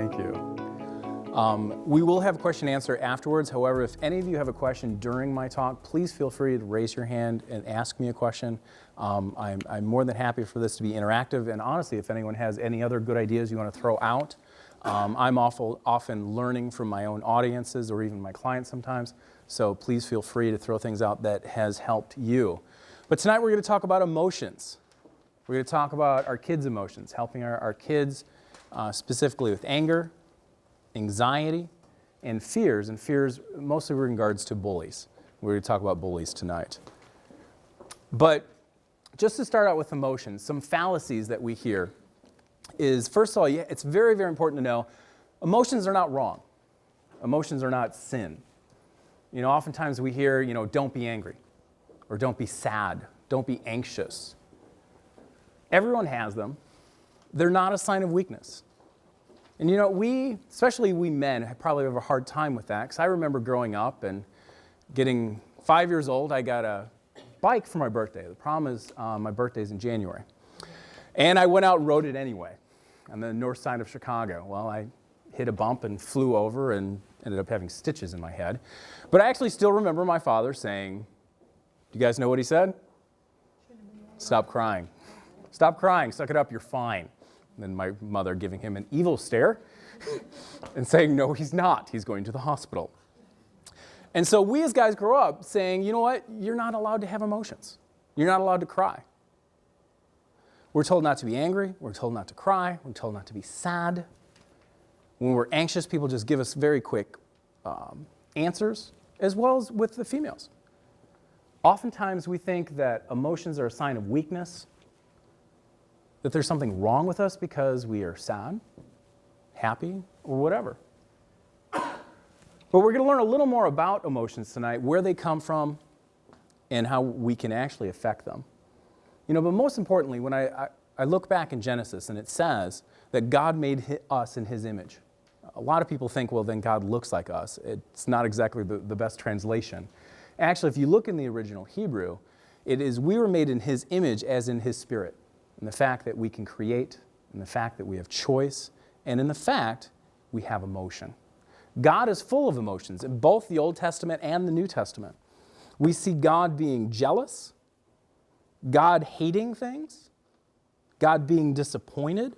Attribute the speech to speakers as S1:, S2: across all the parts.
S1: Thank you. We will have question and answer afterwards. However, if any of you have a question during my talk, please feel free to raise your hand and ask me a question. I'm more than happy for this to be interactive. And honestly, if anyone has any other good ideas you want to throw out, I'm often learning from my own audiences or even my clients sometimes. So please feel free to throw things out that has helped you. But tonight we're going to talk about emotions. We're going to talk about our kids' emotions, helping our kids specifically with anger, anxiety, and fears mostly in regards to bullies. We're going to talk about bullies tonight. But just to start out with emotions, some fallacies that we hear is, first of all, it's very, very important to know emotions are not wrong. Emotions are not sin. You know, oftentimes we hear, don't be angry, or don't be sad, don't be anxious. Everyone has them. They're not a sign of weakness. And especially we men, probably have a hard time with that, because I remember growing up and getting 5 years old, I got a bike for my birthday. The problem is my birthday's in January. And I went out and rode it anyway on the north side of Chicago. Well, I hit a bump and flew over and ended up having stitches in my head. But I actually still remember my father saying, do you guys know what he said? Stop crying. Stop crying, suck it up, you're fine. And then my mother giving him an evil stare and saying, no, he's not. He's going to the hospital. And so we as guys grow up saying, you know what? You're not allowed to have emotions. You're not allowed to cry. We're told not to be angry. We're told not to cry. We're told not to be sad. When we're anxious, people just give us very quick answers, as well as with the females. Oftentimes we think that emotions are a sign of weakness, that there's something wrong with us because we are sad, happy, or whatever. But we're going to learn a little more about emotions tonight, where they come from, and how we can actually affect them. But most importantly, when I look back in Genesis and it says that God made us in His image. A lot of people think, well, then God looks like us. It's not exactly the best translation. Actually, if you look in the original Hebrew, it is we were made in His image as in His spirit. In the fact that we can create, in the fact that we have choice, and in the fact we have emotion. God is full of emotions in both the Old Testament and the New Testament. We see God being jealous, God hating things, God being disappointed,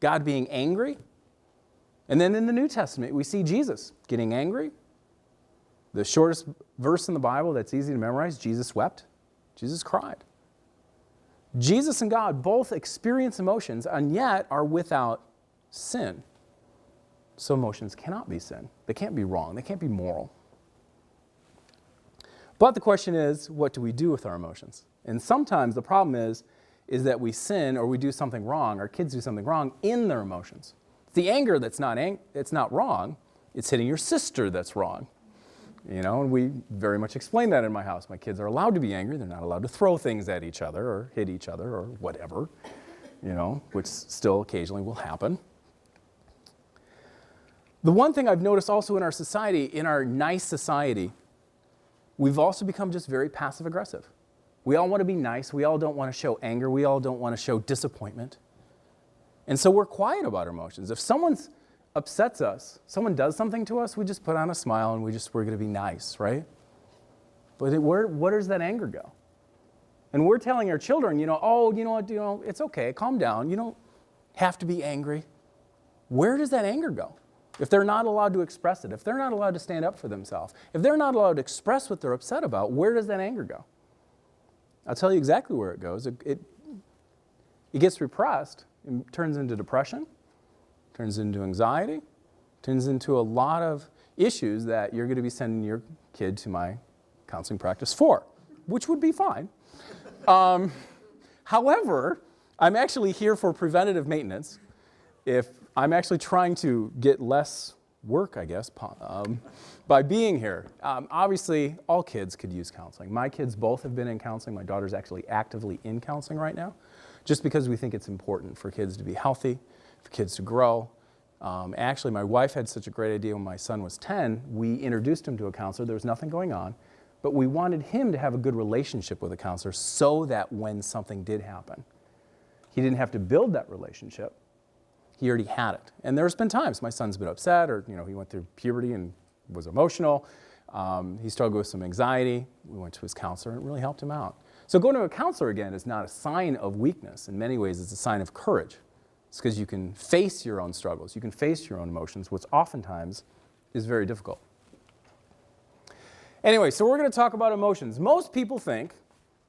S1: God being angry. And then in the New Testament, we see Jesus getting angry. The shortest verse in the Bible that's easy to memorize, Jesus wept, Jesus cried. Jesus and God both experience emotions and yet are without sin. So emotions cannot be sin. They can't be wrong. They can't be moral. But the question is, what do we do with our emotions? And sometimes the problem is that we sin or we do something wrong, our kids do something wrong in their emotions. It's the anger that's not wrong. It's hitting your sister that's wrong. And we very much explain that in my house. My kids are allowed to be angry. They're not allowed to throw things at each other or hit each other or whatever, which still occasionally will happen. The one thing I've noticed also in our society, in our nice society, we've also become just very passive aggressive. We all want to be nice. We all don't want to show anger. We all don't want to show disappointment. And so we're quiet about our emotions. If someone upsets us, someone does something to us, we just put on a smile and we're going to be nice, right? But where does that anger go? And we're telling our children, it's okay, calm down. You don't have to be angry. Where does that anger go? If they're not allowed to express it, if they're not allowed to stand up for themselves, if they're not allowed to express what they're upset about, where does that anger go? I'll tell you exactly where it goes. It gets repressed and turns into depression, turns into anxiety, turns into a lot of issues that you're going to be sending your kid to my counseling practice for, which would be fine. However, I'm actually here for preventative maintenance. If I'm actually trying to get less work, I guess, by being here. Obviously, all kids could use counseling. My kids both have been in counseling. My daughter's actually actively in counseling right now, just because we think it's important for kids to be healthy, for kids to grow. Actually, my wife had such a great idea when my son was 10. We introduced him to a counselor. There was nothing going on, but we wanted him to have a good relationship with a counselor so that when something did happen, he didn't have to build that relationship. He already had it. And there's been times my son's been upset, or he went through puberty and was emotional. He struggled with some anxiety. We went to his counselor and it really helped him out. So going to a counselor again is not a sign of weakness. In many ways, it's a sign of courage. It's because you can face your own struggles. You can face your own emotions, which oftentimes is very difficult. Anyway, so we're going to talk about emotions. Most people think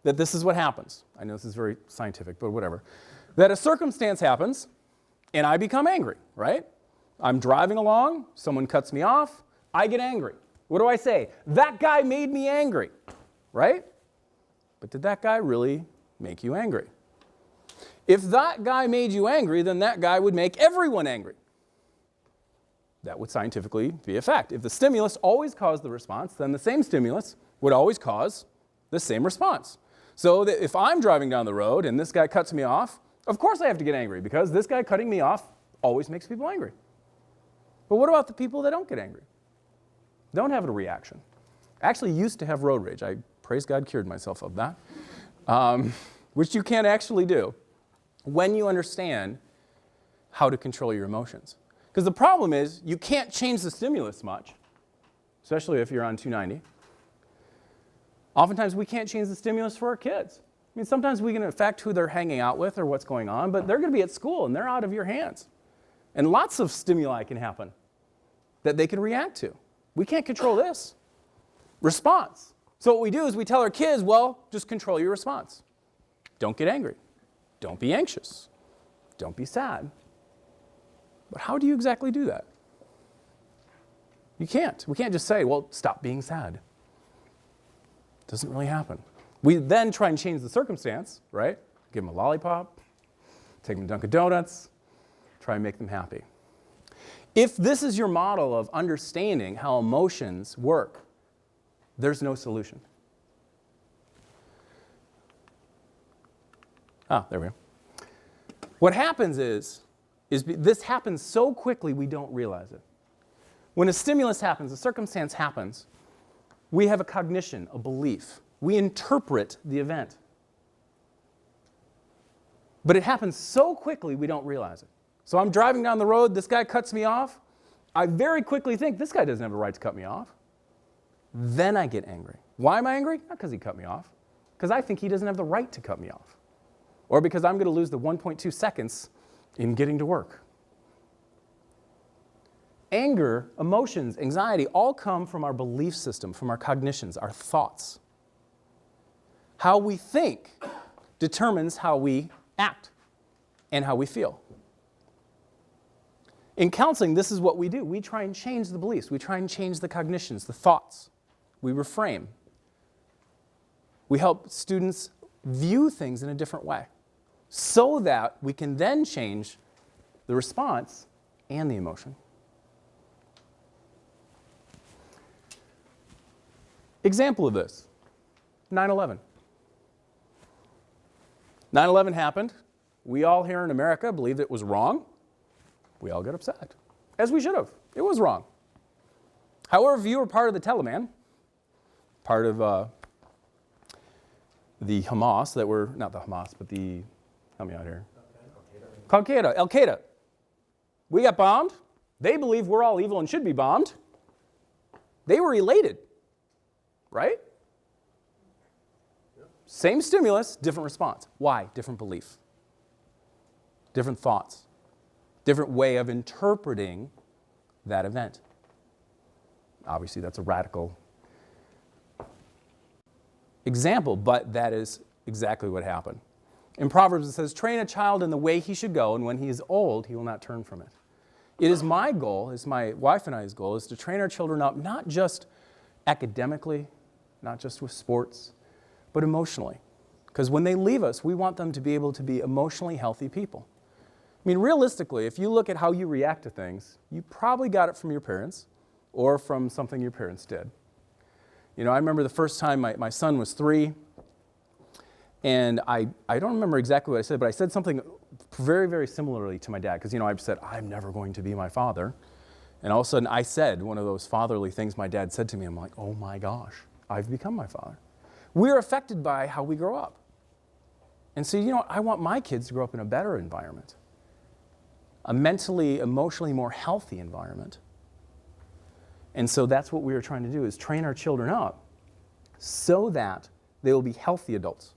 S1: that this is what happens. I know this is very scientific, but whatever. That a circumstance happens and I become angry, right? I'm driving along, someone cuts me off, I get angry. What do I say? That guy made me angry, right? But did that guy really make you angry? If that guy made you angry, then that guy would make everyone angry. That would scientifically be a fact. If the stimulus always caused the response, then the same stimulus would always cause the same response. So that if I'm driving down the road and this guy cuts me off, of course I have to get angry because this guy cutting me off always makes people angry. But what about the people that don't get angry? Don't have a reaction. I actually used to have road rage. I, praise God, cured myself of that, which you can actually do when you understand how to control your emotions. Because the problem is you can't change the stimulus much, especially if you're on 290. Oftentimes we can't change the stimulus for our kids. I mean, sometimes we can affect who they're hanging out with or what's going on, but they're going to be at school and they're out of your hands. And lots of stimuli can happen that they can react to. We can't control this. Response. So what we do is we tell our kids, well, just control your response. Don't get angry. Don't be anxious. Don't be sad. But how do you exactly do that? You can't. We can't just say, well, stop being sad. It doesn't really happen. We then try and change the circumstance, right? Give them a lollipop, take them to Dunkin' Donuts, try and make them happy. If this is your model of understanding how emotions work, there's no solution. There we go. What happens is this happens so quickly we don't realize it. When a stimulus happens, a circumstance happens, we have a cognition, a belief. We interpret the event. But it happens so quickly we don't realize it. So I'm driving down the road, this guy cuts me off. I very quickly think, this guy doesn't have a right to cut me off. Then I get angry. Why am I angry? Not because he cut me off. Because I think he doesn't have the right to cut me off. Or because I'm going to lose the 1.2 seconds in getting to work. Anger, emotions, anxiety all come from our belief system, from our cognitions, our thoughts. How we think determines how we act and how we feel. In counseling, this is what we do. We try and change the beliefs. We try and change the cognitions, the thoughts. We reframe. We help students view things in a different way so that we can then change the response and the emotion. Example of this, 9/11. 9/11 happened. We all here in America believed it was wrong. We all got upset, as we should have. It was wrong. However, if you were part of the Taliban, part of the Hamas that were, not the Hamas, but the, help me out here. Al-Qaeda. We got bombed. They believe we're all evil and should be bombed. They were elated, right? Yep. Same stimulus, different response. Why? Different belief. Different thoughts. Different way of interpreting that event. Obviously, that's a radical example, but that is exactly what happened. In Proverbs, it says, train a child in the way he should go, and when he is old, he will not turn from it. It is my goal, it's my wife and I's goal, is to train our children up not just academically, not just with sports, but emotionally. Because when they leave us, we want them to be able to be emotionally healthy people. I mean, realistically, if you look at how you react to things, you probably got it from your parents or from something your parents did. You know, I remember the first time my son was 3, and I don't remember exactly what I said, but I said something very, very similarly to my dad, because, you know, I said, I'm never going to be my father. And all of a sudden, I said one of those fatherly things my dad said to me. I'm like, oh my gosh, I've become my father. We're affected by how we grow up. And so, you know, I want my kids to grow up in a better environment. a mentally, emotionally more healthy environment. And so that's what we are trying to do, is train our children up so that they will be healthy adults.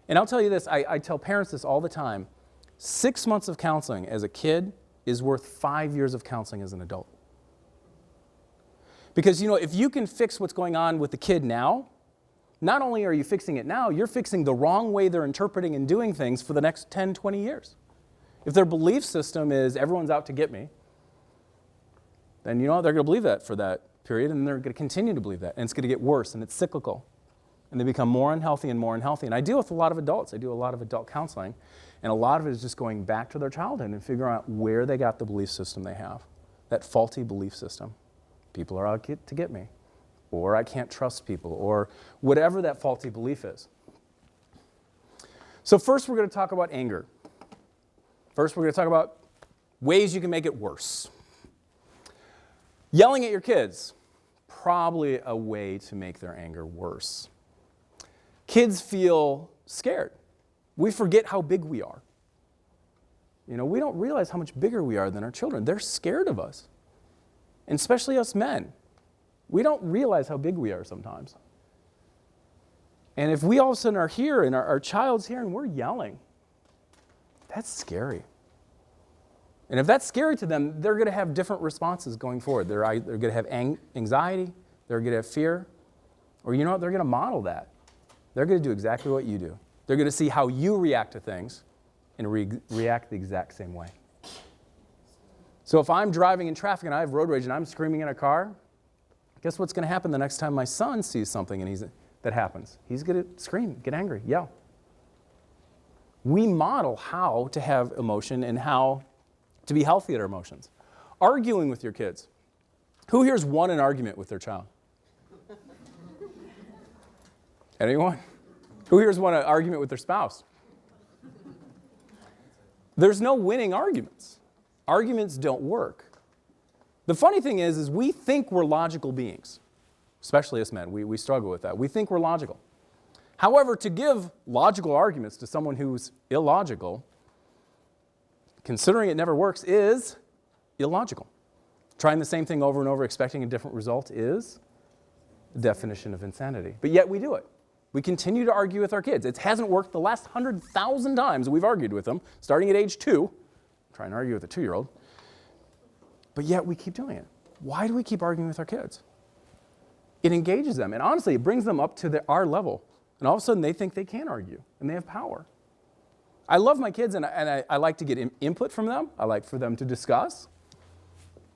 S1: And I'll tell you this, I tell parents this all the time, 6 months of counseling as a kid is worth 5 years of counseling as an adult. Because, if you can fix what's going on with the kid now, not only are you fixing it now, you're fixing the wrong way they're interpreting and doing things for the next 10, 20 years. If their belief system is everyone's out to get me, then they're going to believe that for that period, and they're going to continue to believe that. And it's going to get worse, and it's cyclical. And they become more unhealthy and more unhealthy. And I deal with a lot of adults. I do a lot of adult counseling, and a lot of it is just going back to their childhood and figuring out where they got the belief system they have, that faulty belief system. People are out to get me, or I can't trust people, or whatever that faulty belief is. So first we're going to talk about anger. First we're going to talk about ways you can make it worse. Yelling at your kids, probably a way to make their anger worse. Kids feel scared. We forget how big we are. We don't realize how much bigger we are than our children. They're scared of us, and especially us men. We don't realize how big we are sometimes. And if we all of a sudden are here and our child's here and we're yelling, that's scary. And if that's scary to them, they're going to have different responses going forward. They're going to have anxiety, they're going to have fear, or they're going to model that. They're going to do exactly what you do. They're going to see how you react to things and react the exact same way. So if I'm driving in traffic and I have road rage and I'm screaming in a car, guess what's going to happen the next time my son sees something and that happens? He's going to scream, get angry, yell. We model how to have emotion and how to be healthy at our emotions. Arguing with your kids. Who here's won an argument with their child? Anyone? Who here's won an argument with their spouse? There's no winning arguments. Arguments don't work. The funny thing is we think we're logical beings, especially us men. We struggle with that. We think we're logical. However, to give logical arguments to someone who's illogical, considering it never works, is illogical. Trying the same thing over and over, expecting a different result, is the definition of insanity. But yet we do it. We continue to argue with our kids. It hasn't worked the last 100,000 times we've argued with them, starting at age 2. Try and argue with a 2-year-old. But yet we keep doing it. Why do we keep arguing with our kids? It engages them. And honestly, it brings them up to our level. And all of a sudden, they think they can argue, and they have power. I love my kids, and I like to get input from them. I like for them to discuss.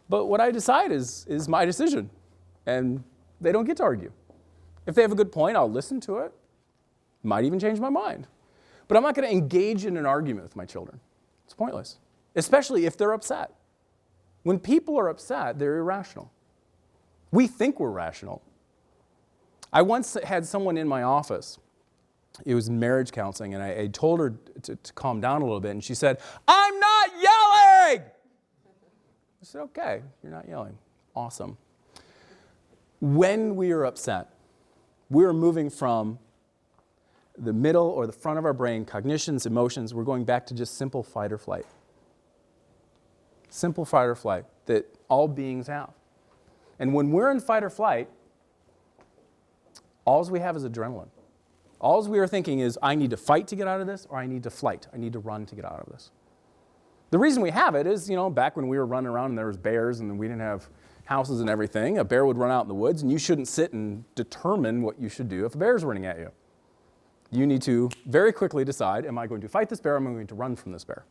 S1: But what I decide is my decision, and they don't get to argue. If they have a good point, I'll listen to it. Might even change my mind. But I'm not going to engage in an argument with my children. It's pointless, especially if they're upset. When people are upset, they're irrational. We think we're rational. I once had someone in my office. It was marriage counseling, and I told her to calm down a little bit, and she said, "I'm not yelling!" I said, "Okay, you're not yelling. Awesome." When we are upset, we are moving from the middle or the front of our brain, cognitions, emotions, we're going back to just simple fight or flight. Simple fight or flight that all beings have. And when we're in fight or flight, all we have is adrenaline. All we are thinking is, I need to fight to get out of this, or I need to flight. I need to run to get out of this. The reason we have it is, back when we were running around and there was bears and we didn't have houses and everything, a bear would run out in the woods, and you shouldn't sit and determine what you should do if a bear is running at you. You need to very quickly decide, am I going to fight this bear, or am I going to run from this bear?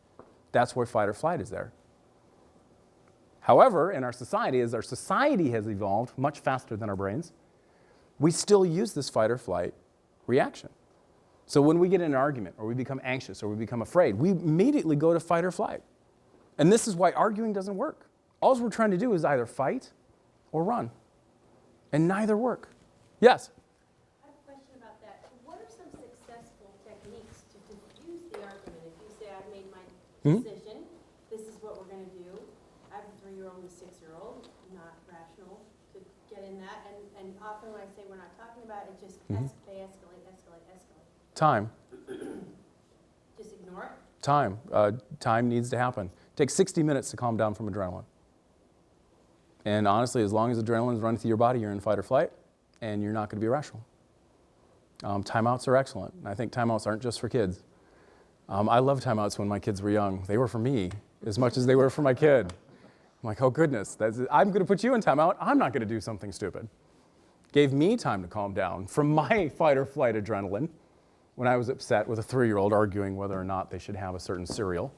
S1: That's where fight or flight is there. However, in our society, as our society has evolved much faster than our brains, we still use this fight or flight reaction. So when we get in an argument, or we become anxious, or we become afraid, we immediately go to fight or flight. And this is why arguing doesn't work. All we're trying to do is either fight or run. And neither work. Yes?
S2: I have a question about that. What are some successful techniques to diffuse the argument? If you say, I've made my decision, this is what we're going to do. I have a 3-year-old and a 6-year-old, not rational to get in that. And often when I say we're not talking about it, just they escalate.
S1: Time.
S2: Just ignore it?
S1: Time. Time needs to happen. It takes 60 minutes to calm down from adrenaline. And honestly, as long as adrenaline is running through your body, you're in fight or flight, and you're not going to be irrational. Timeouts are excellent. I think timeouts aren't just for kids. I love timeouts when my kids were young. They were for me as much as they were for my kid. I'm like, oh goodness, I'm going to put you in timeout. I'm not going to do something stupid. Gave me time to calm down from my fight or flight adrenaline when I was upset with a 3-year-old arguing whether or not they should have a certain cereal.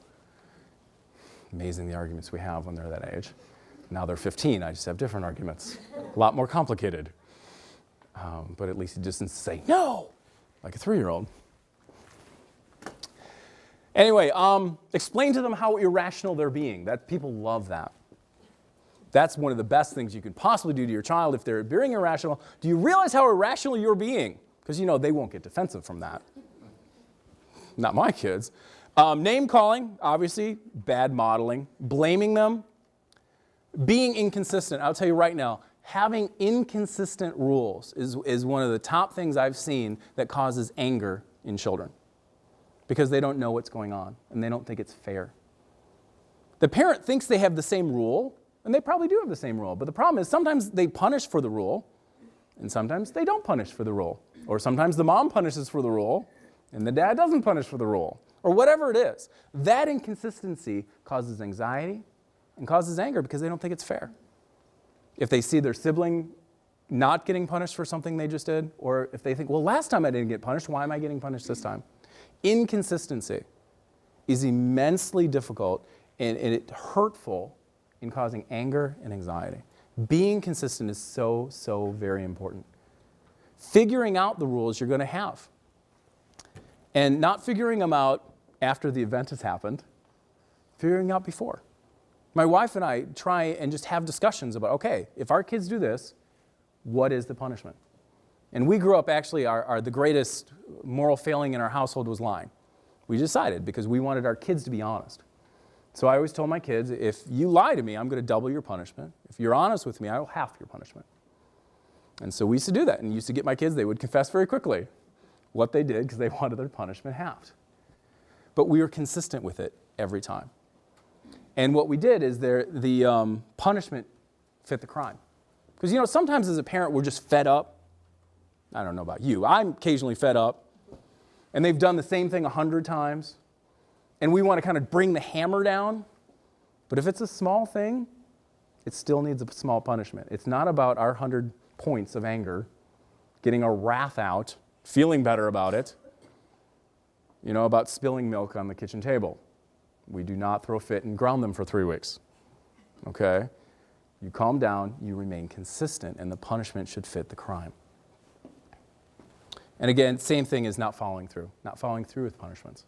S1: Amazing the arguments we have when they're that age. Now they're 15, I just have different arguments. A lot more complicated. But at least he just doesn't say no, like a 3-year-old. Anyway, explain to them how irrational they're being. People love that. That's one of the best things you could possibly do to your child if they're being irrational. Do you realize how irrational you're being? Because they won't get defensive from that. Not my kids. Name calling, obviously, bad modeling. Blaming them. Being inconsistent. I'll tell you right now, having inconsistent rules is one of the top things I've seen that causes anger in children. Because they don't know what's going on, and they don't think it's fair. The parent thinks they have the same rule, and they probably do have the same rule. But the problem is sometimes they punish for the rule, and sometimes they don't punish for the rule. Or sometimes the mom punishes for the rule, and the dad doesn't punish for the rule. Or whatever it is. That inconsistency causes anxiety and causes anger because they don't think it's fair. If they see their sibling not getting punished for something they just did, or if they think, well, last time I didn't get punished, why am I getting punished this time? Inconsistency is immensely difficult and it's hurtful in causing anger and anxiety. Being consistent is so, so very important. Figuring out the rules you're going to have. And not figuring them out after the event has happened, figuring out before. My wife and I try and just have discussions about, okay, if our kids do this, what is the punishment? And we grew up actually, the greatest moral failing in our household was lying. We decided because we wanted our kids to be honest. So I always told my kids, if you lie to me, I'm going to double your punishment. If you're honest with me, I will half your punishment. And so we used to do that and used to get my kids, they would confess very quickly what they did because they wanted their punishment halved. But we were consistent with it every time. And what we did is the punishment fit the crime. Because sometimes as a parent we're just fed up. I don't know about you. I'm occasionally fed up. And they've done the same thing 100 times. And we want to kind of bring the hammer down. But if it's a small thing, it still needs a small punishment. It's not about our 100 points of anger, getting our wrath out, feeling better about it, about spilling milk on the kitchen table. We do not throw a fit and ground them for 3 weeks. Okay? You calm down, you remain consistent, and the punishment should fit the crime. And again, same thing is not following through with punishments.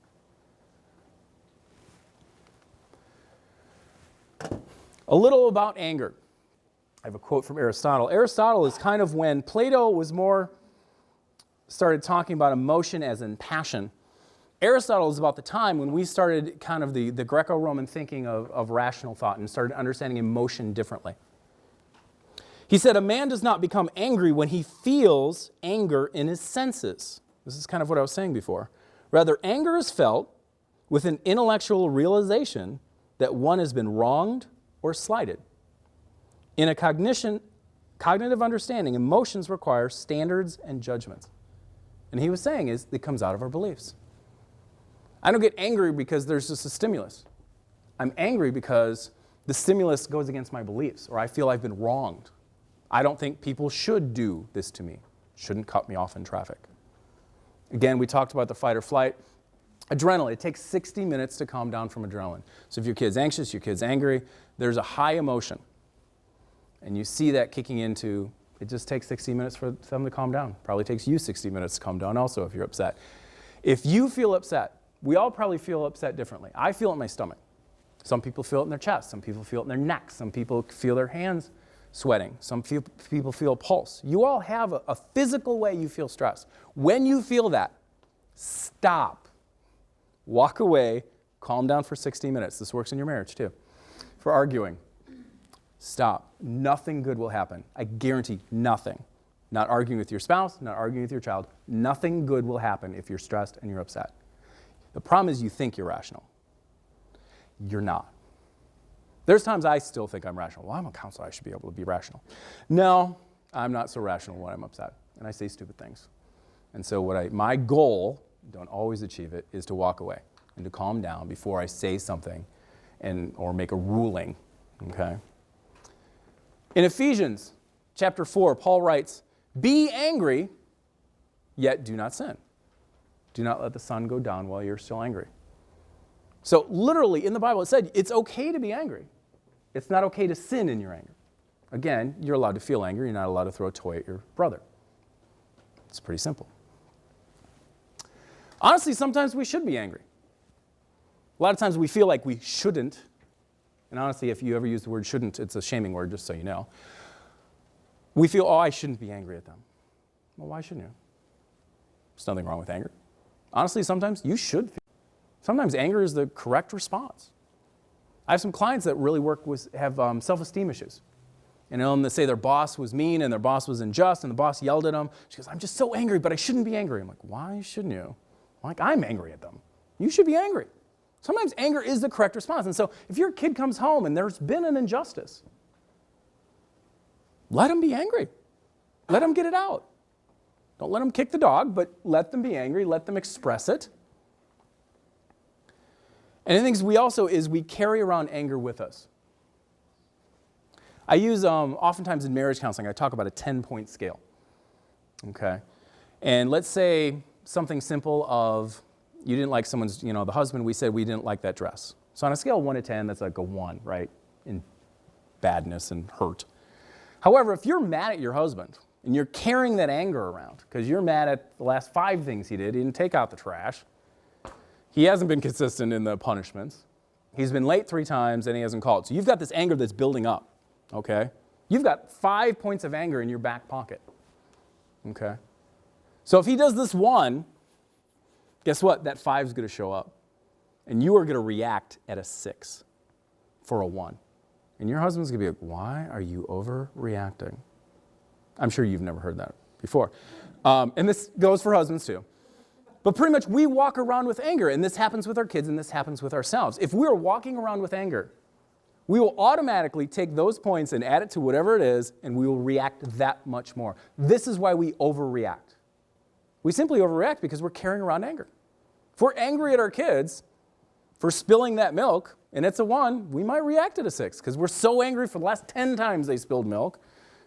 S1: A little about anger. I have a quote from Aristotle. Aristotle is kind of when Plato was started talking about emotion as in passion. Aristotle is about the time when we started kind of the Greco-Roman thinking of rational thought and started understanding emotion differently. He said, a man does not become angry when he feels anger in his senses. This is kind of what I was saying before. Rather, anger is felt with an intellectual realization that one has been wronged or slighted. In a cognitive understanding, emotions require standards and judgments. And he was saying it comes out of our beliefs. I don't get angry because there's just a stimulus. I'm angry because the stimulus goes against my beliefs, or I feel I've been wronged. I don't think people should do this to me, shouldn't cut me off in traffic. Again, we talked about the fight or flight. Adrenaline, it takes 60 minutes to calm down from adrenaline. So if your kid's anxious, your kid's angry, there's a high emotion. And you see that kicking into, it just takes 60 minutes for them to calm down. Probably takes you 60 minutes to calm down also if you're upset. If you feel upset, we all probably feel upset differently. I feel it in my stomach. Some people feel it in their chest. Some people feel it in their neck. Some people feel their hands sweating. Some people feel a pulse. You all have a physical way you feel stress. When you feel that, stop. Walk away. Calm down for 60 minutes. This works in your marriage too. For arguing, stop. Nothing good will happen. I guarantee nothing. Not arguing with your spouse, not arguing with your child. Nothing good will happen if you're stressed and you're upset. The problem is you think you're rational. You're not. There's times I still think I'm rational. Well, I'm a counselor. I should be able to be rational. No, I'm not so rational when I'm upset. And I say stupid things. And so my goal, don't always achieve it, is to walk away and to calm down before I say something or make a ruling. Okay? In Ephesians chapter 4, Paul writes, "Be angry, yet do not sin. Do not let the sun go down while you're still angry." So literally in the Bible it said it's okay to be angry. It's not okay to sin in your anger. Again, you're allowed to feel angry. You're not allowed to throw a toy at your brother. It's pretty simple. Honestly, sometimes we should be angry. A lot of times we feel like we shouldn't. And honestly, if you ever use the word shouldn't, it's a shaming word, just so you know. We feel, I shouldn't be angry at them. Well, why shouldn't you? There's nothing wrong with anger. Honestly, sometimes you should feel. Sometimes anger is the correct response. I have some clients that really have self-esteem issues. And they say their boss was mean and their boss was unjust and the boss yelled at them. She goes, "I'm just so angry, but I shouldn't be angry." I'm like, "Why shouldn't you?" I'm angry at them. You should be angry. Sometimes anger is the correct response. And so if your kid comes home and there's been an injustice, let them be angry. Let them get it out. Don't let them kick the dog, but let them be angry. Let them express it. And the things we carry around anger with us. I use, oftentimes in marriage counseling, I talk about a 10-point scale. Okay? And let's say something simple of, you didn't like someone's, the husband, we said we didn't like that dress. So on a scale of 1 to 10, that's like a 1, right? In badness and hurt. However, if you're mad at your husband, and you're carrying that anger around, because you're mad at the last 5 things he did, he didn't take out the trash, he hasn't been consistent in the punishments, he's been late 3 times, and he hasn't called. So you've got this anger that's building up, okay? You've got 5 points of anger in your back pocket, okay? So if he does this 1, guess what? That 5 is going to show up. And you are going to react at a 6 for a 1. And your husband's going to be like, "Why are you overreacting?" I'm sure you've never heard that before. And this goes for husbands too. But pretty much we walk around with anger, and this happens with our kids, and this happens with ourselves. If we're walking around with anger, we will automatically take those points and add it to whatever it is, and we will react that much more. This is why we overreact. We simply overreact because we're carrying around anger. If we're angry at our kids for spilling that milk, and it's a 1, we might react at a 6 because we're so angry for the last 10 times they spilled milk,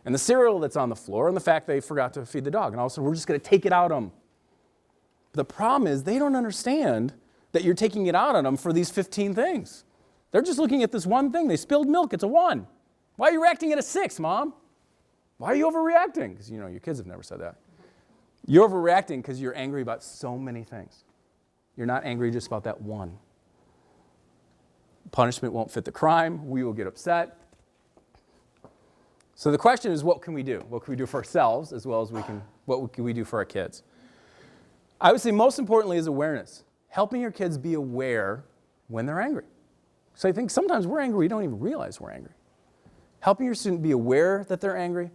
S1: and the cereal that's on the floor, and the fact they forgot to feed the dog. And all of a sudden, we're just going to take it out on them. But the problem is they don't understand that you're taking it out on them for these 15 things. They're just looking at this one thing. They spilled milk. It's a 1. Why are you reacting at a 6, Mom? Why are you overreacting? Because, your kids have never said that. You're overreacting because you're angry about so many things. You're not angry just about that 1. Punishment won't fit the crime. We will get upset. So the question is, what can we do? What can we do for ourselves as well as what can we do for our kids? I would say most importantly is awareness. Helping your kids be aware when they're angry. So I think sometimes we're angry, we don't even realize we're angry. Helping your student be aware that they're angry,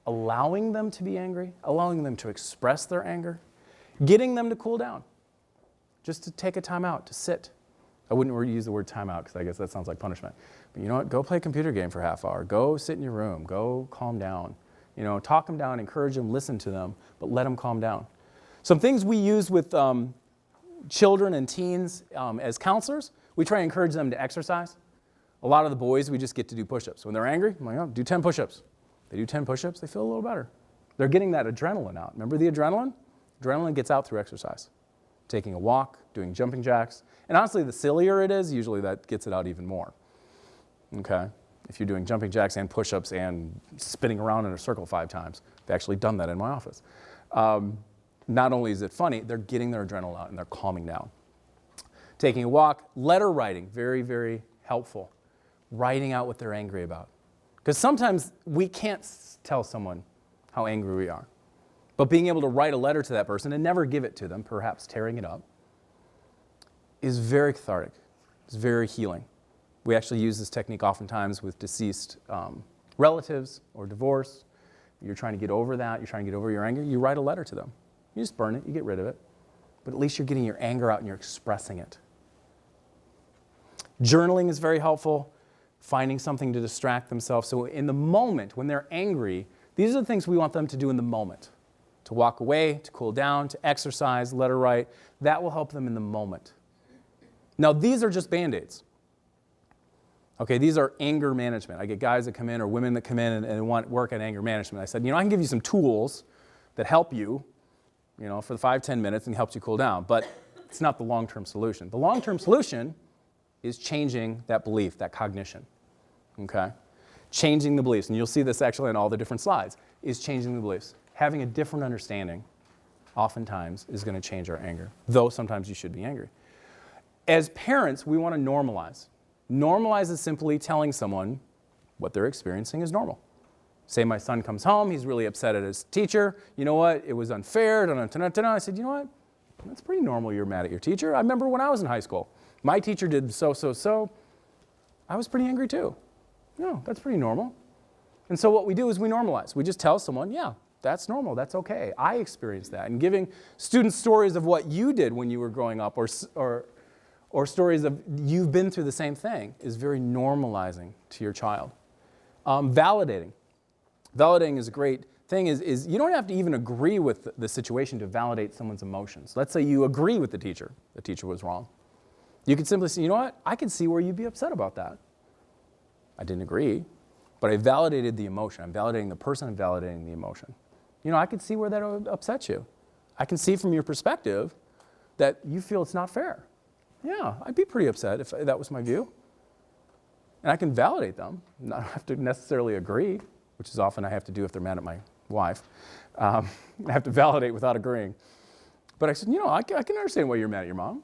S1: allowing them to be angry, allowing them to express their anger, getting them to cool down. Just to take a time out, to sit. I wouldn't use the word time out because I guess that sounds like punishment. But you know what? Go play a computer game for a half hour. Go sit in your room. Go calm down. Talk them down, encourage them, listen to them, but let them calm down. Some things we use with children and teens as counselors, we try to encourage them to exercise. A lot of the boys, we just get to do push-ups. When they're angry, I'm like, "Oh, do 10 push-ups." They do 10 push-ups, they feel a little better. They're getting that adrenaline out. Remember the adrenaline? Adrenaline gets out through exercise. Taking a walk, doing jumping jacks. And honestly, the sillier it is, usually that gets it out even more. Okay? If you're doing jumping jacks and push-ups and spinning around in a circle 5 times. I've actually done that in my office. Not only is it funny, they're getting their adrenaline out and they're calming down. Taking a walk, letter writing, very, very helpful. Writing out what they're angry about. Because sometimes we can't tell someone how angry we are. But being able to write a letter to that person and never give it to them, perhaps tearing it up, is very cathartic. It's very healing. We actually use this technique oftentimes with deceased relatives or divorce. You're trying to get over that, you're trying to get over your anger, you write a letter to them. You just burn it, you get rid of it. But at least you're getting your anger out and you're expressing it. Journaling is very helpful. finding something to distract themselves. So in the moment, when they're angry, these are the things we want them to do in the moment. To walk away, to cool down, to exercise, letter write. That will help them in the moment. Now, these are just Band-Aids. Okay, these are anger management. I get guys that come in or women that come in and want work on anger management. I said, I can give you some tools that help you, for the 5-10 minutes and helps you cool down, but it's not the long-term solution. The long-term solution is changing that belief, that cognition, okay? Changing the beliefs, and you'll see this actually in all the different slides, is changing the beliefs. Having a different understanding oftentimes is going to change our anger, though sometimes you should be angry. As parents, we want to normalize. Normalize is simply telling someone what they're experiencing is normal. Say my son comes home, he's really upset at his teacher. You know what? It was unfair. I said, you know what? That's pretty normal you're mad at your teacher. I remember when I was in high school. My teacher did so. I was pretty angry too. No, that's pretty normal. And so what we do is we normalize. We just tell someone, yeah, that's normal. That's okay. I experienced that. And giving students stories of what you did when you were growing up or stories of you've been through the same thing is very normalizing to your child. Validating. Validating is a great thing. Is you don't have to even agree with the situation to validate someone's emotions. Let's say you agree with the teacher was wrong. You could simply say, you know what? I can see where you'd be upset about that. I didn't agree, but I validated the emotion. I'm validating the person, I'm validating the emotion. I could see where that upsets you. I can see from your perspective that you feel it's not fair. Yeah, I'd be pretty upset if that was my view. And I can validate them. I don't have to necessarily agree, which is often I have to do if they're mad at my wife. I have to validate without agreeing. But I said, I can understand why you're mad at your mom.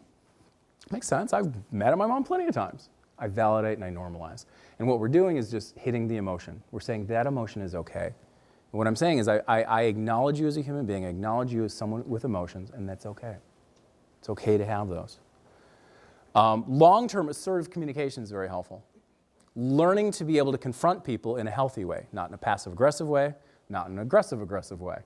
S1: Makes sense. I've mad at my mom plenty of times. I validate and I normalize. And what we're doing is just hitting the emotion. We're saying that emotion is okay. And what I'm saying is I acknowledge you as a human being. I acknowledge you as someone with emotions, and that's okay. It's okay to have those. Long-term assertive communication is very helpful. Learning to be able to confront people in a healthy way, not in a passive-aggressive way, not in an aggressive-aggressive way,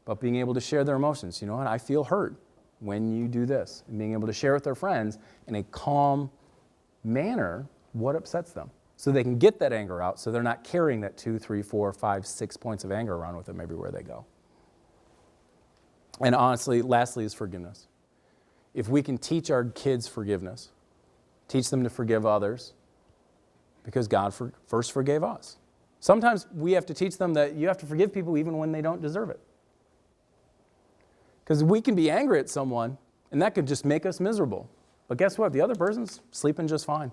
S1: but being able to share their emotions. You know what? I feel hurt when you do this. And being able to share with their friends in a calm manner what upsets them so they can get that anger out so they're not carrying that 2, 3, 4, 5, 6 points of anger around with them everywhere they go. And honestly, lastly is forgiveness. If we can teach our kids forgiveness, teach them to forgive others, because God first forgave us. Sometimes we have to teach them that you have to forgive people even when they don't deserve it. Because we can be angry at someone, and that could just make us miserable. But guess what? The other person's sleeping just fine,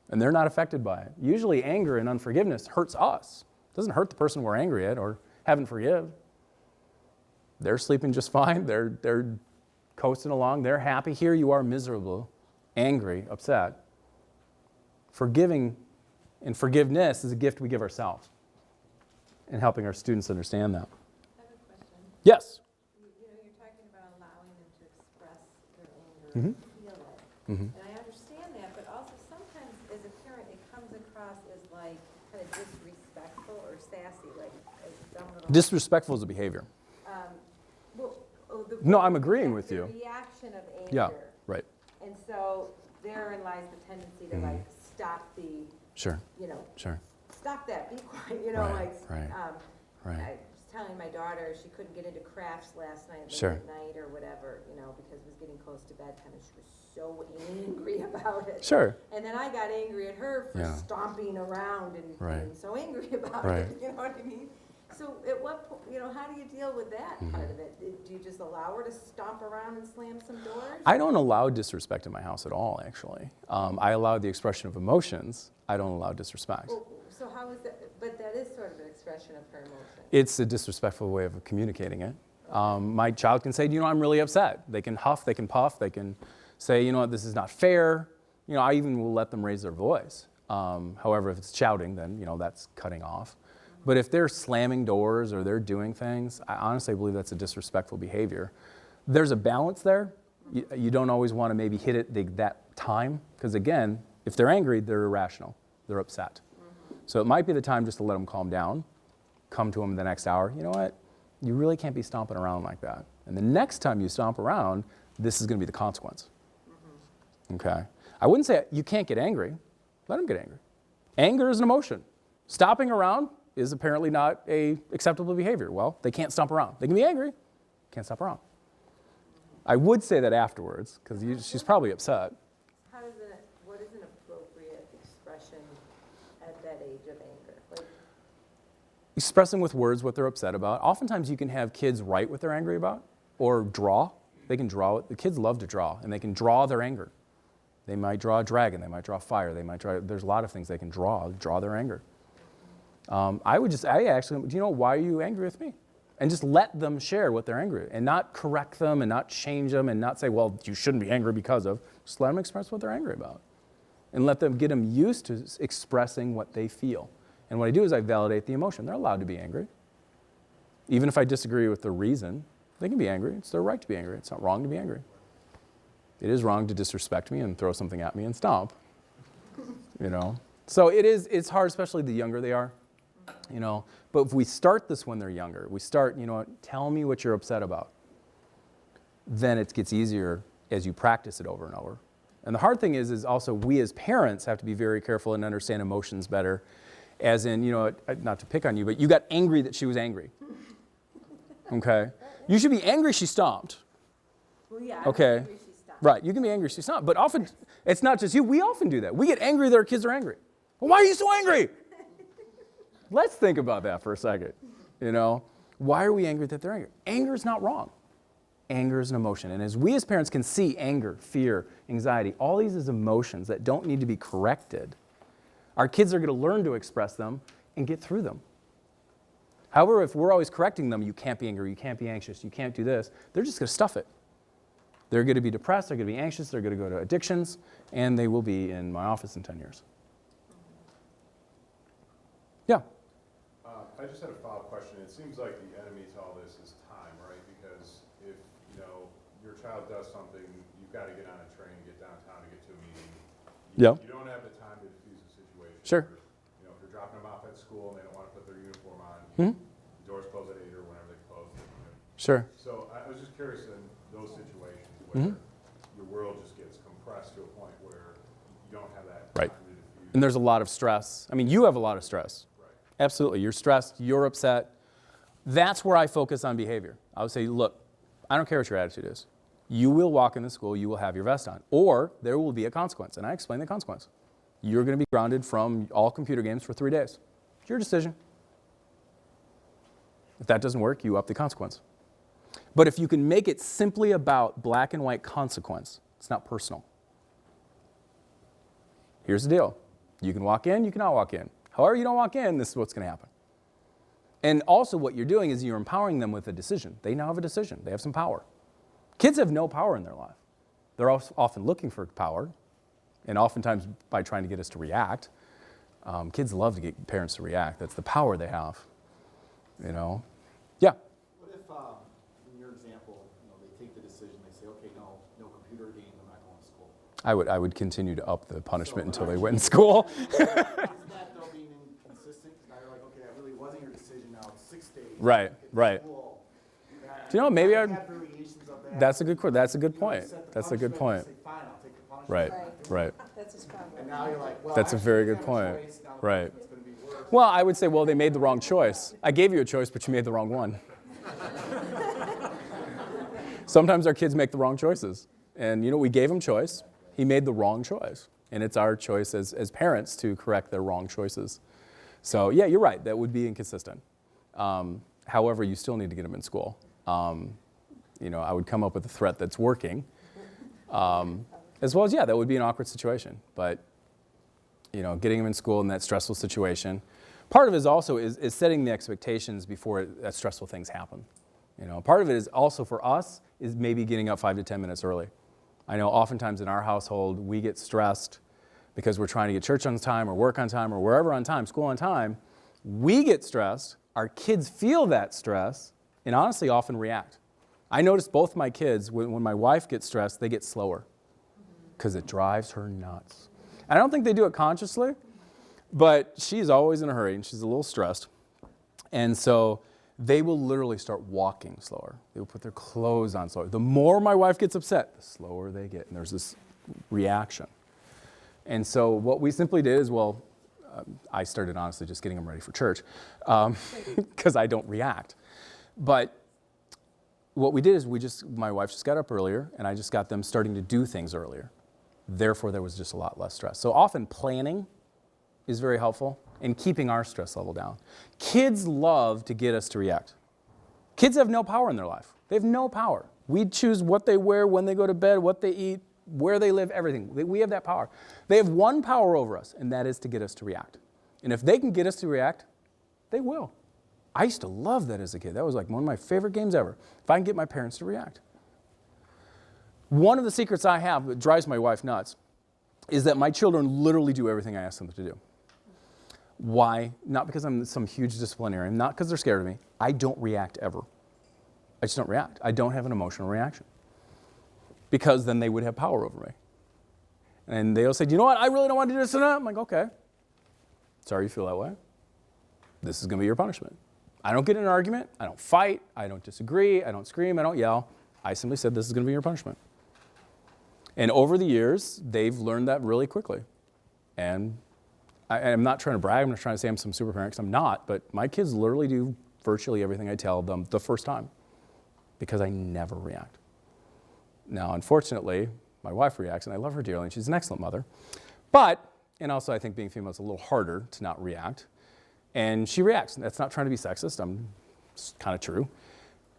S1: and they're not affected by it. Usually anger and unforgiveness hurts us. It doesn't hurt the person we're angry at or haven't forgive. They're sleeping just fine. They're coasting along. They're happy. Here you are miserable, angry, upset. Forgiving and forgiveness is a gift we give ourselves, and helping our students understand that.
S2: I have a question.
S1: Yes?
S2: You're talking about allowing them to express their anger and feel it.
S1: Mm-hmm.
S2: And I understand that, but also sometimes as a parent, it comes across as like kind of disrespectful or sassy, like as dumb little.
S1: Disrespectful is a behavior. No, I'm agreeing with you.
S2: The reaction of anger.
S1: Yeah, right.
S2: And so therein lies the tendency to like stop the,
S1: Sure. Sure.
S2: stop that, be quiet,
S1: Right,
S2: right.
S1: right.
S2: I was telling my daughter she couldn't get into crafts last night, late
S1: Sure.
S2: at night or whatever, because it was getting close to bedtime and she was so angry about it.
S1: Sure.
S2: And then I got angry at her for
S1: Yeah.
S2: stomping around and
S1: Right.
S2: being so angry about
S1: Right.
S2: it, you know what I mean? So at what point, how do you deal with that part of it? Do you just allow her to stomp around and slam some doors?
S1: I don't allow disrespect in my house at all, actually. I allow the expression of emotions. I don't allow disrespect.
S2: Well, so how is that, but that is sort of an expression of her emotion.
S1: It's a disrespectful way of communicating it. My child can say, I'm really upset. They can huff, they can puff, they can say, this is not fair. I even will let them raise their voice. However, if it's shouting, then, that's cutting off. But if they're slamming doors or they're doing things, I honestly believe that's a disrespectful behavior. There's a balance there. You don't always want to maybe hit it that time, because again, if they're angry, they're irrational. They're upset. So it might be the time just to let them calm down, come to them the next hour. You know what? You really can't be stomping around like that. And the next time you stomp around, this is going to be the consequence. Okay? I wouldn't say you can't get angry. Let them get angry. Anger is an emotion. Stopping around is apparently not a acceptable behavior. Well, they can't stomp around. They can be angry, can't stop around. I would say that afterwards, because she's probably upset.
S3: What is an appropriate expression at that age of anger? Like,
S1: Expressing with words what they're upset about. Oftentimes you can have kids write what they're angry about or draw. They can draw it. The kids love to draw, and they can draw their anger. They might draw a dragon. They might draw fire. There's a lot of things they can draw their anger. Do you know, why are you angry with me? And just let them share what they're angry at, and not correct them and not change them and not say, well, you shouldn't be angry because of. Just let them express what they're angry about. And get them used to expressing what they feel. And what I do is I validate the emotion. They're allowed to be angry. Even if I disagree with the reason, they can be angry. It's their right to be angry. It's not wrong to be angry. It is wrong to disrespect me and throw something at me and stomp. So it's hard, especially the younger they are. But if we start this when they're younger, we start, tell me what you're upset about. Then it gets easier as you practice it over and over. And the hard thing is also we as parents have to be very careful and understand emotions better. As in, not to pick on you, but you got angry that she was angry. Okay? You should be angry she stomped.
S3: well, yeah,
S1: Okay.
S3: I'm angry she stopped.
S1: Right, you can be angry she stomped. But often, it's not just you. We often do that. We get angry that our kids are angry. Well, why are you so angry? Let's think about that for a second. Why are we angry that they're angry? Anger is not wrong. Anger is an emotion. And as we as parents can see anger, fear, anxiety, all these as emotions that don't need to be corrected, our kids are going to learn to express them and get through them. However, if we're always correcting them, you can't be angry, you can't be anxious, you can't do this, they're just going to stuff it. They're going to be depressed, they're going to be anxious, they're going to go to addictions, and they will be in my office in 10 years. Yeah.
S4: I just had a follow-up question. It seems like the enemy to all this is time, right? Because if, your child does something, you've got to get on a train, get downtown to get to a meeting.
S1: Yeah.
S4: You don't have the time to diffuse the situation.
S1: Sure.
S4: If you're dropping them off at school and they don't want to put their uniform on,
S1: Mhm.
S4: the doors close at 8 or whenever they close.
S1: Sure.
S4: So I was just curious in those situations where your world just gets compressed to a point where you don't have that
S1: Right.
S4: time to diffuse.
S1: And there's a lot of stress. I mean, you have a lot of stress.
S4: Right.
S1: Absolutely. You're stressed, you're upset. That's where I focus on behavior. I would say, look, I don't care what your attitude is. You will walk into school, you will have your vest on, or there will be a consequence. And I explain the consequence. You're going to be grounded from all computer games for 3 days. It's your decision. If that doesn't work, you up the consequence. But if you can make it simply about black and white consequence, it's not personal. Here's the deal. You can walk in, you cannot walk in. However you don't walk in, this is what's going to happen. And also what you're doing is you're empowering them with a decision. They now have a decision. They have some power. Kids have no power in their life. They're often looking for power, and oftentimes by trying to get us to react. Kids love to get parents to react. That's the power they have. Yeah.
S5: What if, in your example, they take the decision, they say, okay, no computer games, I'm not going to school.
S1: I would continue to up the punishment until they went in school.
S5: Is that though being inconsistent? Because now you're like, okay, that really wasn't your decision, now it's 6 days.
S1: Right,
S5: at
S1: right.
S5: school.
S1: Do you know, maybe
S5: I
S1: I'd-
S5: have variations of that.
S1: That's a good point. That's a good
S5: You
S1: point.
S5: set the
S1: That's a good
S5: punishment,
S1: point.
S5: you say, fine, I'll take the punishment.
S1: Right, right.
S3: That's a strong
S5: And
S3: one.
S5: now you're like, well,
S1: That's a
S5: actually,
S1: very
S5: you
S1: good
S5: have a
S1: point.
S5: choice, now the
S1: Right.
S5: punishment's gonna be worse.
S1: Well, I would say, well, they made the wrong choice. I gave you a choice, but you made the wrong one. Sometimes our kids make the wrong choices. And, we gave him choice. He made the wrong choice. And it's our choice as parents to correct their wrong choices. So, yeah, you're right. That would be inconsistent. However, you still need to get them in school. I would come up with a threat that's working. As well as, that would be an awkward situation. But, getting them in school in that stressful situation. Part of it is also is setting the expectations before that stressful things happen. Part of it is also for us is maybe getting up 5 to 10 minutes early. I know oftentimes in our household, we get stressed because we're trying to get church on time or work on time or wherever on time, school on time. We get stressed, our kids feel that stress, and honestly often react. I notice both my kids, when my wife gets stressed, they get slower because it drives her nuts. And I don't think they do it consciously, but she's always in a hurry and she's a little stressed. And so they will literally start walking slower. They will put their clothes on slower. The more my wife gets upset, the slower they get. And there's this reaction. And so what we simply did is, I started honestly just getting them ready for church because I don't react. But what we did is my wife just got up earlier, and I just got them starting to do things earlier. Therefore, there was just a lot less stress. So often planning is very helpful in keeping our stress level down. Kids love to get us to react. Kids have no power in their life. They have no power. We choose what they wear, when they go to bed, what they eat, where they live, everything. We have that power. They have one power over us, and that is to get us to react. And if they can get us to react, they will. I used to love that as a kid. That was like one of my favorite games ever. If I can get my parents to react. One of the secrets I have that drives my wife nuts is that my children literally do everything I ask them to do. Why? Not because I'm some huge disciplinarian, not because they're scared of me. I don't react ever. I just don't react. I don't have an emotional reaction. Because then they would have power over me. And they'll say, you know what, I really don't want to do this tonight. I'm like, okay. Sorry you feel that way. This is going to be your punishment. I don't get in an argument. I don't fight. I don't disagree. I don't scream. I don't yell. I simply said, this is going to be your punishment. And over the years, they've learned that really quickly. And I'm not trying to brag. I'm not trying to say I'm some super parent, because I'm not. But my kids literally do virtually everything I tell them the first time, because I never react. Now, unfortunately, my wife reacts, and I love her dearly, and she's an excellent mother. But, and also I think being female is a little harder to not react. And she reacts. That's not trying to be sexist. It's kind of true.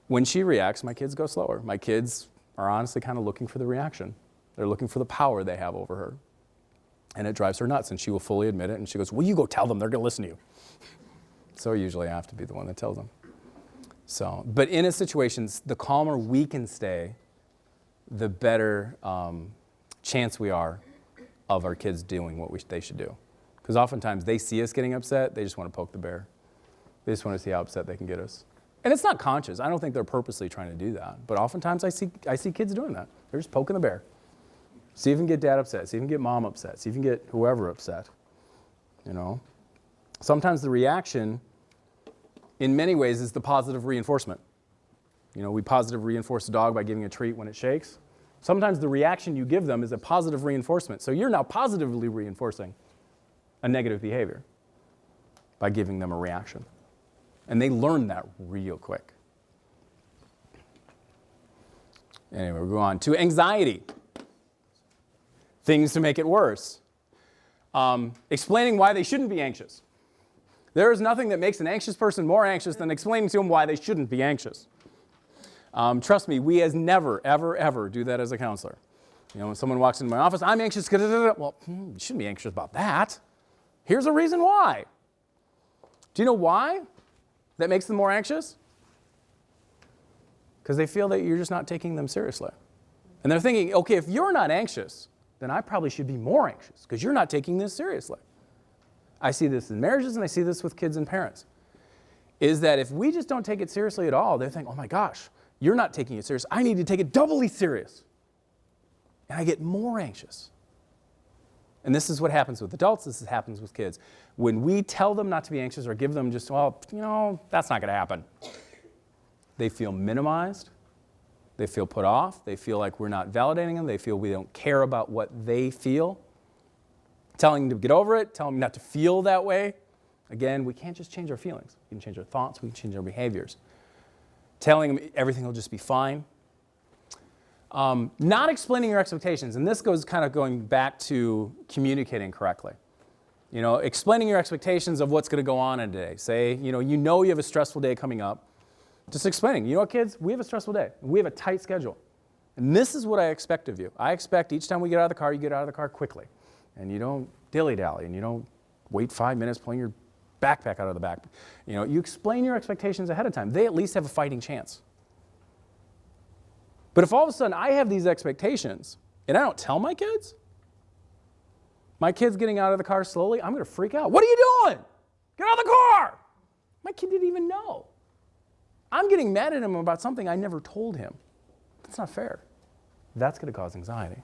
S1: When she reacts, my kids go slower. My kids are honestly kind of looking for the reaction. They're looking for the power they have over her. And it drives her nuts, and she will fully admit it. And she goes, well, you go tell them. They're going to listen to you. So usually I have to be the one that tells them. So, but in a situation, the calmer we can stay, the better chance we are of our kids doing what they should do. Because oftentimes they see us getting upset, they just want to poke the bear. They just want to see how upset they can get us. And it's not conscious. I don't think they're purposely trying to do that. But oftentimes I see kids doing that. They're just poking the bear. See if you can get dad upset. See if you can get mom upset. See if you can get whoever upset. You know? Sometimes the reaction, in many ways, is the positive reinforcement. You know, we positive reinforce a dog by giving a treat when it shakes. Sometimes the reaction you give them is a positive reinforcement. So you're now positively reinforcing a negative behavior by giving them a reaction. And they learn that real quick. Anyway, we'll go on to anxiety. Things to make it worse. Explaining why they shouldn't be anxious. There is nothing that makes an anxious person more anxious than explaining to them why they shouldn't be anxious. Trust me, we as never, ever, ever do that as a counselor. You know, when someone walks into my office, I'm anxious, well, you shouldn't be anxious about that. Here's a reason why. Do you know why that makes them more anxious? Because they feel that you're just not taking them seriously. And they're thinking, okay, if you're not anxious, then I probably should be more anxious because you're not taking this seriously. I see this in marriages, and I see this with kids and parents, is that if we just don't take it seriously at all, they think, oh my gosh, you're not taking it serious. I need to take it doubly serious. And I get more anxious. And this is what happens with adults. This happens with kids. When we tell them not to be anxious or give them just, well, you know, that's not going to happen, they feel minimized. They feel put off. They feel like we're not validating them. They feel we don't care about what they feel. Telling them to get over it, telling them not to feel that way. Again, we can't just change our feelings. We can change our thoughts. We can change our behaviors. Telling them everything will just be fine. Not explaining your expectations. And this goes kind of going back to communicating correctly. You know, explaining your expectations of what's going to go on in a day. Say, you know you have a stressful day coming up. Just explaining, you know what, kids? We have a stressful day. We have a tight schedule. And this is what I expect of you. I expect each time we get out of the car, you get out of the car quickly. And you don't dilly-dally, and you don't wait 5 minutes pulling your backpack out of the back. You know, you explain your expectations ahead of time. They at least have a fighting chance. But if all of a sudden I have these expectations, and I don't tell my kids getting out of the car slowly, I'm going to freak out. What are you doing? Get out of the car! My kid didn't even know. I'm getting mad at him about something I never told him. That's not fair. That's going to cause anxiety.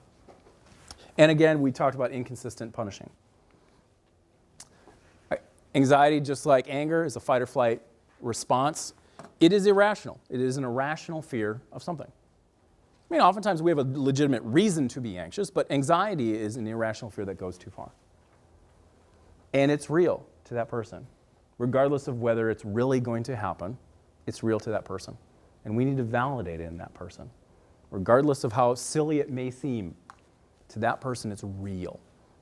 S1: And again, we talked about inconsistent punishing. Anxiety, just like anger, is a fight or flight response. It is irrational. It is an irrational fear of something. I mean, oftentimes we have a legitimate reason to be anxious, but anxiety is an irrational fear that goes too far. And it's real to that person. Regardless of whether it's really going to happen, it's real to that person. And we need to validate it in that person. Regardless of how silly it may seem, to that person it's real.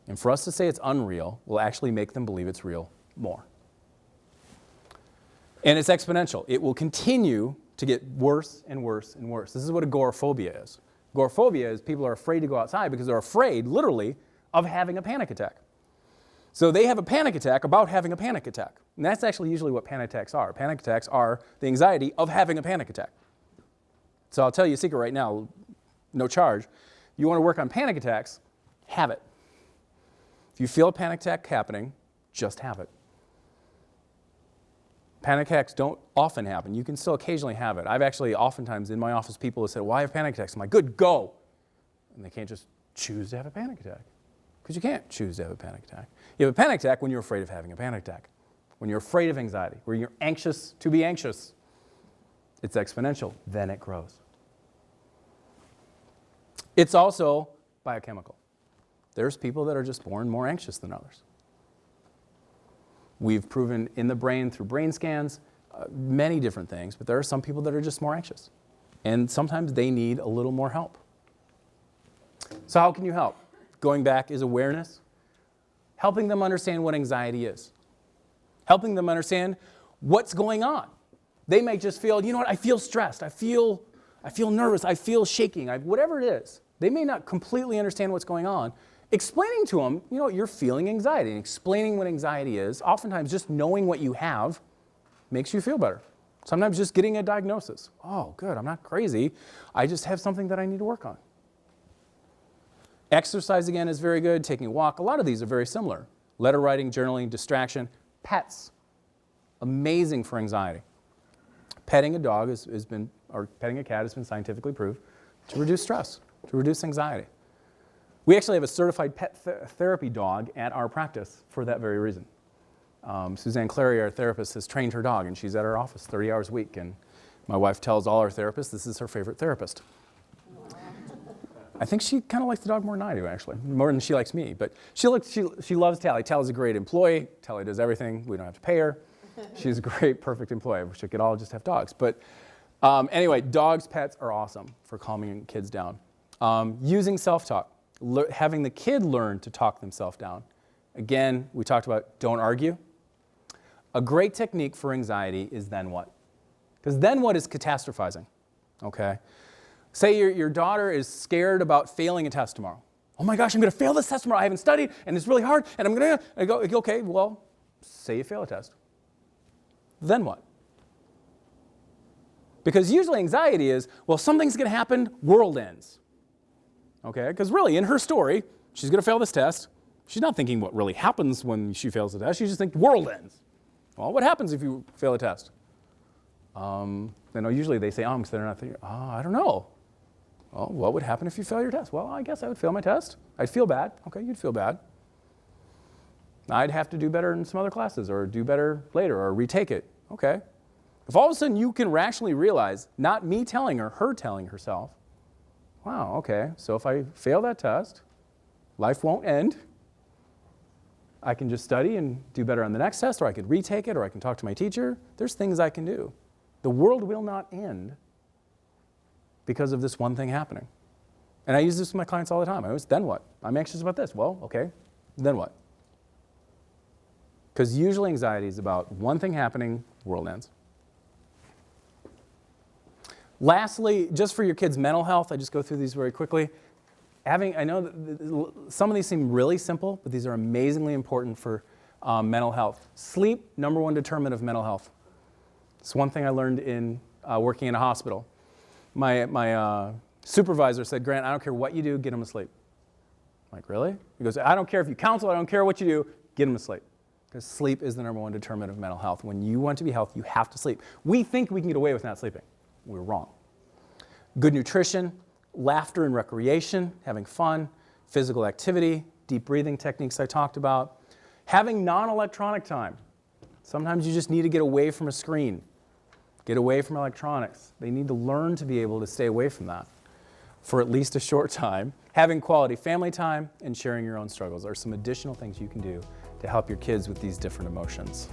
S1: And for us to say it's unreal will actually make them believe it's real more. And it's exponential. It will continue to get worse and worse and worse. This is what agoraphobia is. Agoraphobia is people are afraid to go outside because they're afraid, literally, of having a panic attack. So they have a panic attack about having a panic attack. And that's actually usually what panic attacks are. Panic attacks are the anxiety of having a panic attack. So I'll tell you a secret right now, no charge. If you want to work on panic attacks, have it. If you feel a panic attack happening, just have it. Panic attacks don't often happen. You can still occasionally have it. I've actually, oftentimes in my office, people have said, "Why have panic attacks?" I'm like, "Good, go." And they can't just choose to have a panic attack. Because you can't choose to have a panic attack. You have a panic attack when you're afraid of having a panic attack. When you're afraid of anxiety, where you're anxious to be anxious. It's exponential, then it grows. It's also biochemical. There's people that are just born more anxious than others. We've proven in the brain through brain scans many different things, but there are some people that are just more anxious. And sometimes they need a little more help. So how can you help? Going back is awareness. Helping them understand what anxiety is. Helping them understand what's going on. They may just feel, you know what, I feel stressed, I feel nervous, I feel shaking, whatever it is. They may not completely understand what's going on. Explaining to them, you know, you're feeling anxiety, and explaining what anxiety is, oftentimes just knowing what you have makes you feel better. Sometimes just getting a diagnosis. Oh, good, I'm not crazy. I just have something that I need to work on. Exercise, again, is very good. Taking a walk. A lot of these are very similar. Letter writing, journaling, distraction. Pets. Amazing for anxiety. Petting a dog or petting a cat has been scientifically proved to reduce stress, to reduce anxiety. We actually have a certified pet therapy dog at our practice for that very reason. Suzanne Clary, our therapist, has trained her dog, and she's at our office 30 hours a week. And my wife tells all our therapists this is her favorite therapist. I think she kind of likes the dog more than I do, actually, more than she likes me. But she loves Tally. Tally's a great employee. Tally does everything. We don't have to pay her. She's a great, perfect employee. I wish we could all just have dogs. But anyway, dogs, pets are awesome for calming kids down. Using self-talk, having the kid learn to talk themselves down. Again, we talked about don't argue. A great technique for anxiety is then what? Because then what is catastrophizing, okay? Say your daughter is scared about failing a test tomorrow. Oh my gosh, I'm going to fail this test tomorrow. I haven't studied, and it's really hard, and I'm going to go, okay, well, say you fail a test. Then what? Because usually anxiety is, well, something's going to happen, world ends. Okay? Because really, in her story, she's going to fail this test. She's not thinking what really happens when she fails the test. She just thinks world ends. Well, what happens if you fail a test? Usually they say, because they're not thinking, I don't know. Well, what would happen if you fail your test? Well, I guess I would fail my test. I'd feel bad. Okay, you'd feel bad. I'd have to do better in some other classes or do better later or retake it. Okay. If all of a sudden you can rationally realize, not me telling her telling herself, wow, okay, so if I fail that test, life won't end. I can just study and do better on the next test, or I could retake it, or I can talk to my teacher. There's things I can do. The world will not end because of this one thing happening. And I use this with my clients all the time. Then what? I'm anxious about this. Well, okay, then what? Because usually anxiety is about one thing happening, world ends. Lastly, just for your kids' mental health, I just go through these very quickly. I know that some of these seem really simple, but these are amazingly important for mental health. Sleep, number one determinant of mental health. It's one thing I learned in working in a hospital. My supervisor said, Grant, I don't care what you do, get them to sleep. I'm like, really? He goes, I don't care if you counsel, I don't care what you do, get them to sleep. Because sleep is the number one determinant of mental health. When you want to be healthy, you have to sleep. We think we can get away with not sleeping. We're wrong. Good nutrition, laughter and recreation, having fun, physical activity, deep breathing techniques I talked about. Having non-electronic time. Sometimes you just need to get away from a screen. Get away from electronics. They need to learn to be able to stay away from that. for at least a short time, having quality family time, and sharing your own struggles are some additional things you can do to help your kids with these different emotions.